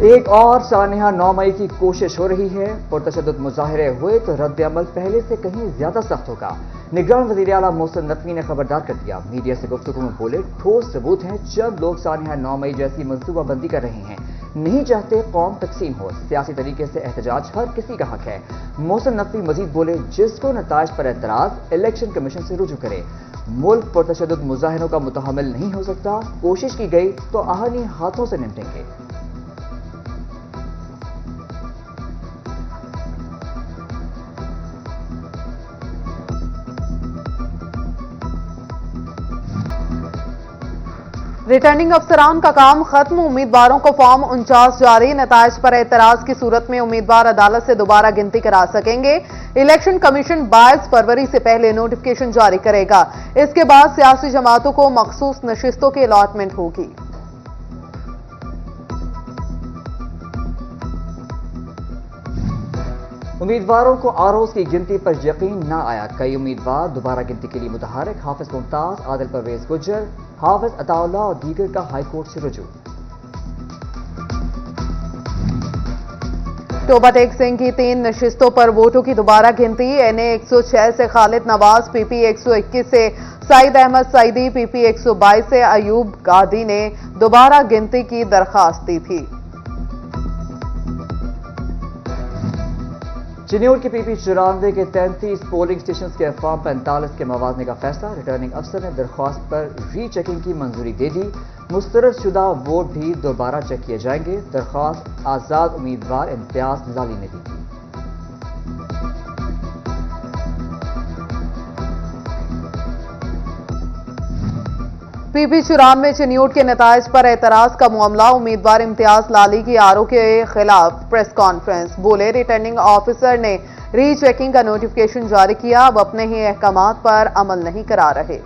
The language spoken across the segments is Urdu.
ایک اور سانحہ 9 مئی کی کوشش ہو رہی ہے۔ پرتشدد مظاہرے ہوئے تو رد عمل پہلے سے کہیں زیادہ سخت ہوگا۔ نگران وزیر اعلیٰ محسن نقوی نے خبردار کر دیا۔ میڈیا سے گفتگو میں بولے، ٹھوس ثبوت ہیں جب لوگ سانحہ 9 مئی جیسی منصوبہ بندی کر رہے ہیں۔ نہیں چاہتے قوم تقسیم ہو، سیاسی طریقے سے احتجاج ہر کسی کا حق ہے۔ محسن نقوی مزید بولے، جس کو نتائج پر اعتراض الیکشن کمیشن سے رجوع کرے۔ ملک پرتشدد مظاہروں کا متحمل نہیں ہو سکتا، کوشش کی گئی تو آہنی ہاتھوں سے نمٹیں گے۔ ریٹرننگ افسران کا کام ختم، امیدواروں کو فارم 49 جاری، نتائج پر اعتراض کی صورت میں امیدوار عدالت سے دوبارہ گنتی کرا سکیں گے۔ الیکشن کمیشن 22 فروری سے پہلے نوٹیفکیشن جاری کرے گا۔ اس کے بعد سیاسی جماعتوں کو مخصوص نشستوں کی الاٹمنٹ ہوگی۔ امیدواروں کو آروز کی گنتی پر یقین نہ آیا، کئی امیدوار دوبارہ گنتی کے لیے متحرک۔ حافظ ممتاز، عادل پرویز گجر، حافظ عطا اللہ اور دیگر کا ہائی کورٹ سے رجوع۔ توبہ ٹیک سنگھ کی 3 نشستوں پر ووٹوں کی دوبارہ گنتی۔ این اے 106 سے خالد نواز، پی پی 121 سے سعید احمد سعیدی، پی پی 122 سے ایوب گادی نے دوبارہ گنتی کی درخواست دی تھی۔ چنیوٹ کے پی پی 94 کے 33 پولنگ سٹیشنز کے فارم 45 کے موازنے کا فیصلہ۔ ریٹرننگ افسر نے درخواست پر ری چیکنگ کی منظوری دے دی۔ مسترد شدہ ووٹ بھی دوبارہ چیک کیے جائیں گے۔ درخواست آزاد امیدوار امتیاز نزالی نے دی تھی۔ پی پی 94 چنیوٹ کے نتائج پر اعتراض کا معاملہ، امیدوار امتیاز لالی کی آر او کے خلاف پریس کانفرنس، بولے ریٹرننگ آفیسر نے ری چیکنگ کا نوٹیفکیشن جاری کیا، اب اپنے ہی احکامات پر عمل نہیں کرا رہے۔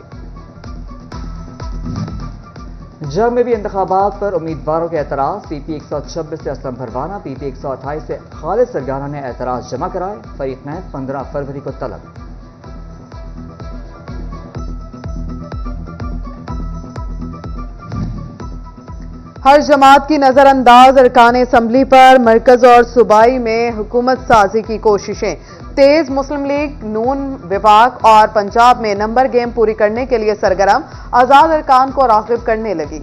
جنگ میں بھی انتخابات پر امیدواروں کے اعتراض، پی پی 126 سے اسلم بھروانہ، پی پی 128 سے خالد سرگانہ نے اعتراض جمع کرائے۔ فریقین 15 فروری کو طلب۔ ہر جماعت کی نظر انداز ارکان اسمبلی پر، مرکز اور صوبائی میں حکومت سازی کی کوششیں تیز۔ مسلم لیگ نون وفاق اور پنجاب میں نمبر گیم پوری کرنے کے لیے سرگرم، آزاد ارکان کو راغب کرنے لگی۔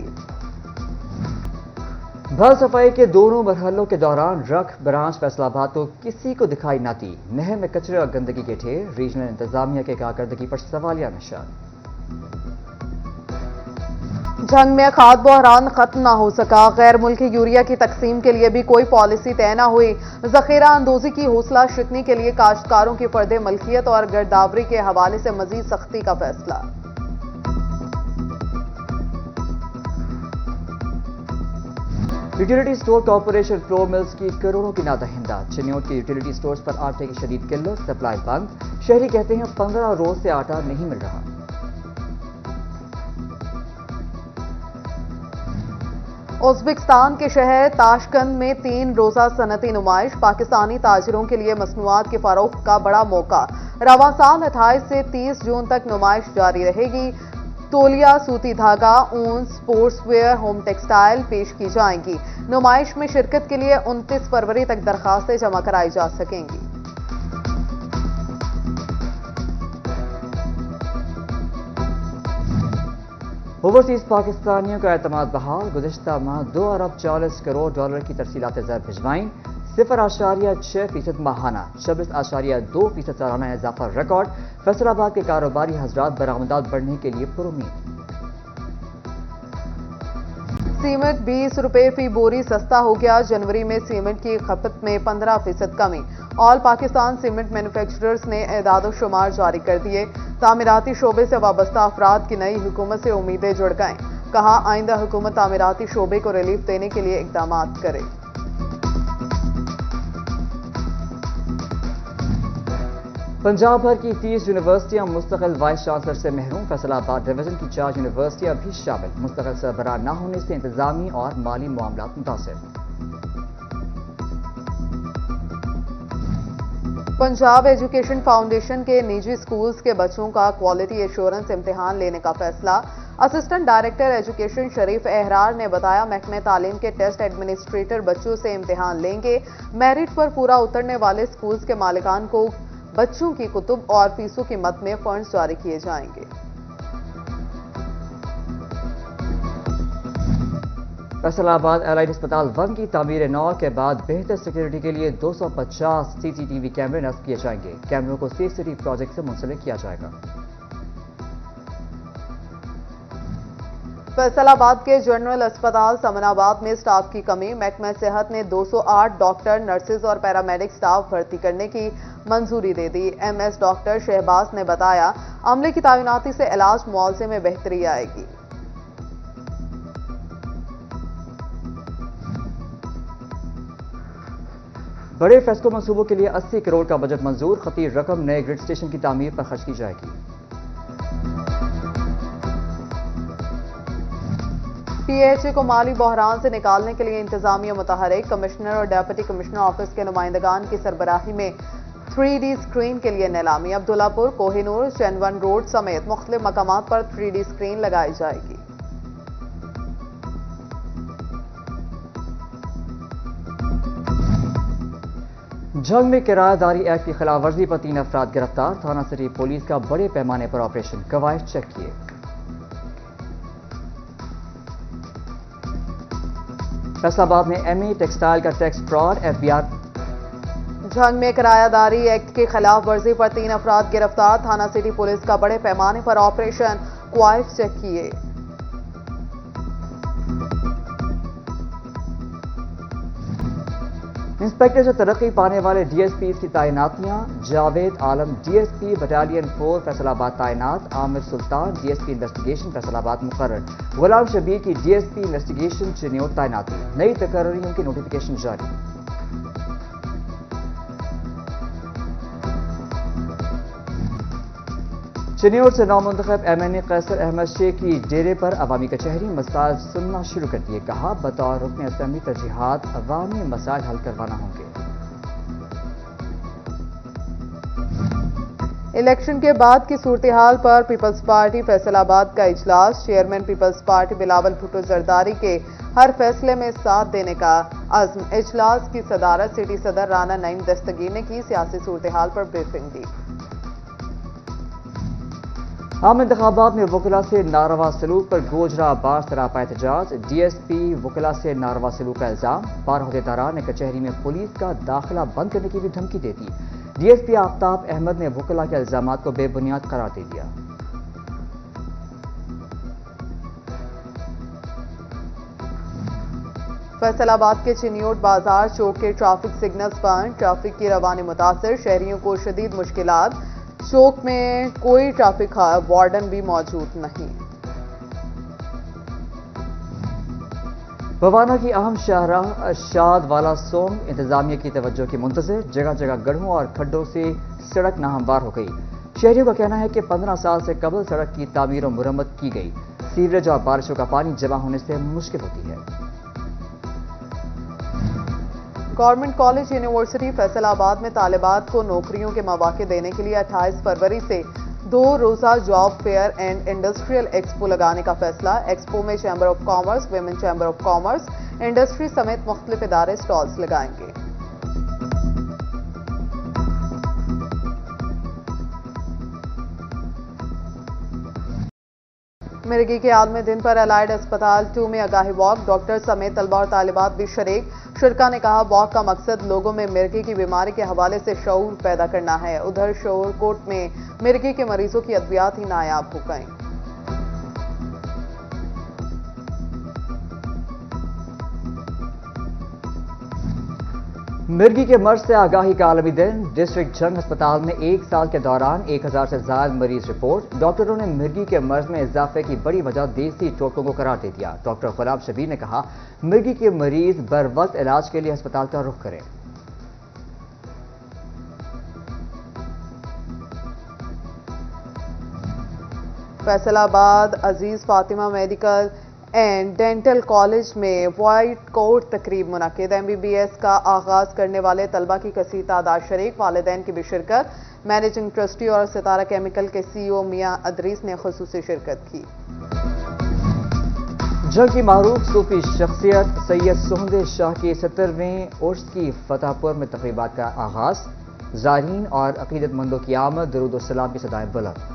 بھر صفائی کے دونوں مرحلوں کے دوران رکھ برانچ فیصل آباد کو کسی کو دکھائی نہ دی۔ نہر میں کچرے اور گندگی کے ڈھیر، ریجنل انتظامیہ کے کارکردگی پر سوالیہ نشان۔ جنگ میں کھاد بحران ختم نہ ہو سکا، غیر ملکی یوریا کی تقسیم کے لیے بھی کوئی پالیسی طے نہ ہوئی۔ ذخیرہ اندوزی کی حوصلہ شکنی کے لیے کاشتکاروں کی فرد ملکیت اور گردآوری کے حوالے سے مزید سختی کا فیصلہ۔ Utility store corporation flour mills کی کروڑوں کی نادہندہ، چنیوٹ کے یوٹیلیٹی اسٹورز پر آٹے کی شدید قلت، سپلائی بند۔ شہری کہتے ہیں 15 روز سے آٹا نہیں مل رہا۔ ازبکستان کے شہر تاشقند میں 3 روزہ صنعتی نمائش، پاکستانی تاجروں کے لیے مصنوعات کے فروخت کا بڑا موقع۔ رواں سال 28 سے 30 جون تک نمائش جاری رہے گی۔ تولیہ، سوتی دھاگا، اون، سپورٹس ویئر، ہوم ٹیکسٹائل پیش کی جائیں گی۔ نمائش میں شرکت کے لیے 29 فروری تک درخواستیں جمع کرائی جا سکیں گی۔ اوورسیز پاکستانیوں کا اعتماد بحال، گزشتہ ماہ 2 ارب 40 کروڑ ڈالر کی ترسیلات زر بھجوائیں، 0.6% ماہانہ، 26.2% سالانہ اضافہ ریکارڈ۔ فیصل آباد کے کاروباری حضرات برآمدات بڑھنے کے لیے پرامید۔ سیمنٹ 20 روپے فی بوری سستا ہو گیا، جنوری میں سیمنٹ کی کھپت میں 15% کمی۔ آل پاکستان سیمنٹ مینوفیکچررز نے اعداد و شمار جاری کر دیے۔ تعمیراتی شعبے سے وابستہ افراد کی نئی حکومت سے امیدیں جڑ گئیں، کہا آئندہ حکومت تعمیراتی شعبے کو ریلیف دینے کے لیے اقدامات کرے۔ پنجاب بھر کی 30 یونیورسٹیاں مستقل وائس چانسلر سے محروم، فیصل آباد ڈویژن کی 4 یونیورسٹیاں بھی شامل، مستقل سربراہ نہ ہونے سے انتظامی اور مالی معاملات متاثر۔ پنجاب ایجوکیشن فاؤنڈیشن کے نجی سکولز کے بچوں کا کوالٹی ایشورنس امتحان لینے کا فیصلہ، اسسٹنٹ ڈائریکٹر ایجوکیشن شریف احرار نے بتایا محکمہ تعلیم کے ٹیسٹ ایڈمنسٹریٹر بچوں سے امتحان لیں گے. میرٹ پر پورا اترنے والے سکولز کے مالکان کو بچوں کی کتب اور فیسوں کی مد میں فنڈز جاری کیے جائیں گے. فیصل آباد الائڈ ہسپتال 1 کی تعمیر نو کے بعد بہتر سیکیورٹی کے لیے 250 سی سی ٹی وی کیمرے نصب کیے جائیں گے. کیمروں کو سیف سٹی پروجیکٹ سے منسلک کیا جائے گا. فیصل آباد کے جنرل اسپتال سمن آباد میں سٹاف کی کمی. محکمہ صحت نے 208 ڈاکٹر، نرسز اور پیرامیڈک سٹاف بھرتی کرنے کی منظوری دے دی. ایم ایس ڈاکٹر شہباز نے بتایا عملے کی تعیناتی سے علاج معاوضے میں بہتری آئے گی. بڑے فیسکو منصوبوں کے لیے 80 کروڑ کا بجٹ منظور. خطیر رقم نئے گریڈ اسٹیشن کی تعمیر پر خرچ کی جائے گی. پی ایچ اے کو مالی بحران سے نکالنے کے لیے انتظامیہ متحرک. کمشنر اور ڈیپٹی کمشنر آفس کے نمائندگان کی سربراہی میں 3D اسکرین کے لیے نیلامی. عبداللہ پور، کوہ نور، چینون روڈ سمیت مختلف مقامات پر 3D اسکرین لگائی جائے گی. جنگ میں کرایہ داری ایکٹ کی خلاف ورزی پر 3 افراد گرفتار. تھانہ سٹی پولیس کا بڑے پیمانے پر آپریشن، قواعد چیک کیے. فیصل آباد میں ایم ای ٹیکسٹائل کا tax fraud. F B R جنگ میں کرایہ داری ایکٹ کی خلاف ورزی پر 3 افراد گرفتار. تھانہ سٹی پولیس کا بڑے پیمانے پر آپریشن، قواعد چیک کیے. انسپیکٹر سے ترقی پانے والے ڈی ایس پیز کی تعیناتیاں. Javed Alam D S P battalion 4 Faisalabad تعینات. Amir Sultan D S P investigation Faisalabad مقرر. غلام شبیر کی D S P investigation Chiniot تعیناتی. نئی تقرریوں کی نوٹیفکیشن جاری. چنیور سے نومنتخب M N A Qaiser Ahmed Sheikh کی ڈیرے پر عوامی کچہری. مسائل سننا شروع کر دیے. کہا بطور رکن اسمبلی ترجیحات عوامی مسائل حل کروانا ہوں گے. الیکشن کے بعد کی صورتحال پر پیپلز پارٹی فیصل آباد کا اجلاس. Chairman Peoples Party Bilawal Bhutto Zardari کے ہر فیصلے میں ساتھ دینے کا عزم. اجلاس کی صدارت سٹی صدر رانا نعیم دستگیر نے کی. سیاسی صورتحال پر بریفنگ دی. عام انتخابات میں وکلاء سے ناروا سلوک پر گوجرا بار سراپا احتجاج. ڈی ایس پی وکلاء سے ناروا سلوک کا الزام. بار عہدیداران نے کچہری میں پولیس کا داخلہ بند کرنے کی بھی دھمکی دے دی. ڈی ایس پی آفتاب احمد نے وکلاء کے الزامات کو بے بنیاد قرار دے دیا. فیصل آباد کے چنیوٹ بازار چوک کے ٹریفک سگنلز بند. ٹریفک کی روانی متاثر. شہریوں کو شدید مشکلات. چوک میں کوئی ٹریفک وارڈن بھی موجود نہیں. بوانا کی اہم شاہراہ شاد والا سونگ انتظامیہ کی توجہ کی منتظر. جگہ جگہ گڑھوں اور کھڈوں سے سڑک ناہموار ہو گئی. شہریوں کا کہنا ہے کہ 15 سال سے قبل سڑک کی تعمیر و مرمت کی گئی. سیوریج اور بارشوں کا پانی جمع ہونے سے مشکل ہوتی ہے. گورنمنٹ کالج یونیورسٹی فیصل آباد میں طالبات کو نوکریوں کے مواقع دینے کے لیے 28 فروری سے 2 روزہ job fair and industrial expo لگانے کا فیصلہ. ایکسپو میں chamber of commerce, women chamber of commerce, industry سمیت مختلف ادارے سٹالز لگائیں گے. مرگی کے عالمی دن پر الائڈ ہسپتال 2 میں آگاہی واک. ڈاکٹر سمیت طلبہ اور طالبات بھی شریک. شرکا نے کہا واک کا مقصد لوگوں میں مرگی کی بیماری کے حوالے سے شعور پیدا کرنا ہے. ادھر شعور کوٹ میں مرگی کے مریضوں کی ادویات ہی نایاب ہو گئیں. مرگی کے مرض سے آگاہی کا عالمی دن. ڈسٹرکٹ جنگ ہسپتال میں 1 سال کے دوران 1000 سے زائد مریض رپورٹ. ڈاکٹروں نے مرگی کے مرض میں اضافے کی بڑی وجہ دیسی ٹوٹکوں کو قرار دے دیا. ڈاکٹر غلام شبیر نے کہا مرگی کے مریض بر وقت علاج کے لیے ہسپتال کا رخ کریں. Faisalabad Aziz Fatima medical and dental college میں وائٹ کوٹ تقریب منعقد. ایم بی بی ایس کا آغاز کرنے والے طلبہ کی کثیر تعداد شریک. والدین کی بھی شرکت. مینیجنگ ٹرسٹی اور ستارہ کیمیکل کے سی او میاں ادریس نے خصوصی شرکت کی. جنگ کی معروف صوفی شخصیت سید سہند شاہ کی 70ویں عرس کی فتح پور میں تقریبات کا آغاز، زائرین اور عقیدت مندوں کی آمد، درود و سلام کی صدائیں بلند۔